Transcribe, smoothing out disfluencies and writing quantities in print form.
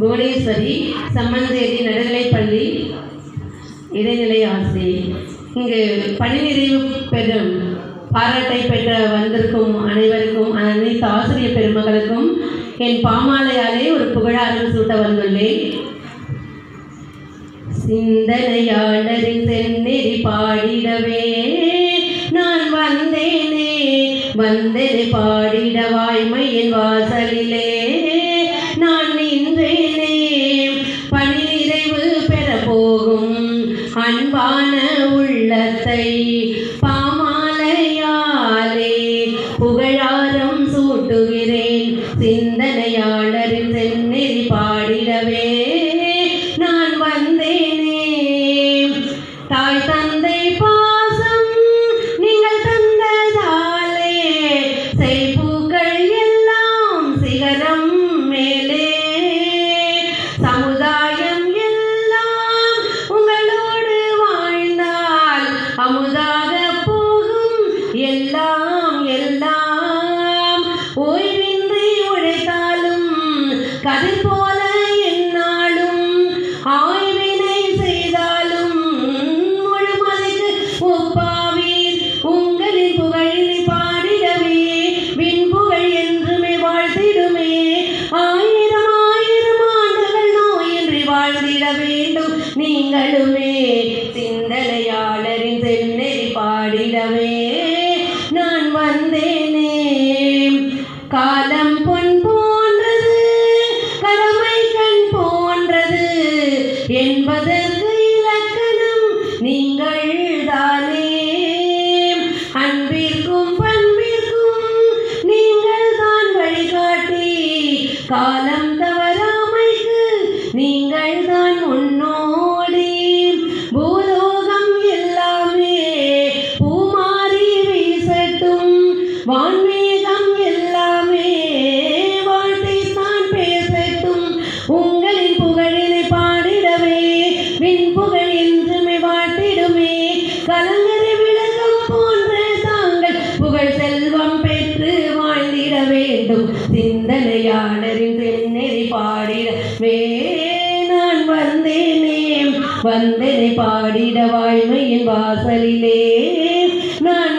புவனேஸ்வரி சம்மஞ்சேரி நடுநிலைப்பள்ளி இடைநிலை ஆசிரியர். இங்கு பணி நிறைவு பெறும் பாராட்டை பெற்ற வந்திருக்கும் அனைவருக்கும், அனைத்து ஆசிரியர் பெருமக்களுக்கும் என் பாமாலையாலே ஒரு புகழாரம் சூட்ட வந்துள்ளேன். சிந்தனையாளரின் செந்நெறி பாடிடவே நான் வந்தேனே, வந்தேனே பாடிட வாய்மையின் வாசலிலே நான் நின்றேனே. பணி நிறைவு பெற போகும் அன்பான உள்ளத்தை பாமாலையாலே புகழாரம் சூட்டுகிறேன். சிந்தனையாளரின் செந்நெறி பாடிடவே நான் வந்தேனே. தாய் தந்தை பாசம் நீங்கள் தந்ததாலே செய்பூக்கள் எல்லாம் சிகரம் மேலே. சமுதாயம் எல்லாம் உங்களோடு வாழ்ந்தால் அமுதாக போகும் எல்லாம் எல்லாம். ஓய்வின்றி உழைத்தாலும் கதிர் போல என்னாலும், ஆய்வினை செய்தாலும் முழுமலைக்கு ஒப்பாவீர். உங்களின் புகழினை பாடிடவே விண்புகழ் என்றுமே வாழ்த்திடுமே. ஆயிரம் ஆயிரம் ஆண்டுகள் நோயின்றி வாழ்ந்திட வேண்டும் நீங்களுமே. சிந்தனையாளரின் செந்நெறி பாடிடவே நான் வந்தேனே. காலம் பொன் போன்றது, கடமை கண் போன்றது என்பதற்கு இலக்கணம் நீங்கள் தானே. அன்பிற்கும் பண்பிற்கும் நீங்கள் தான் வழிகாட்டி, காலம் தவறாமைக்கு நீங்கள் தான் முன்னோடி. பூலோகம் எல்லாமே பூமாரி வீசட்டும், வான்மேகம் எல்லாமே வாழ்த்தைத்தான் பேசட்டும். உங்களின் புகழினை பாடிடவே விண்புகழ் என்றுமே வாழ்த்திடுமே. கலங்கரை விளக்கம் போன்ற தாங்கள் புகழ் செல்வம் பெற்று வாழ்ந்திட வேண்டும். சிந்தனையாளரின் செந்நெறி பாடிடவே நான் வந்தேனே, வந்தேனே பாடிட வாய்மையின் வாசலிலே நான்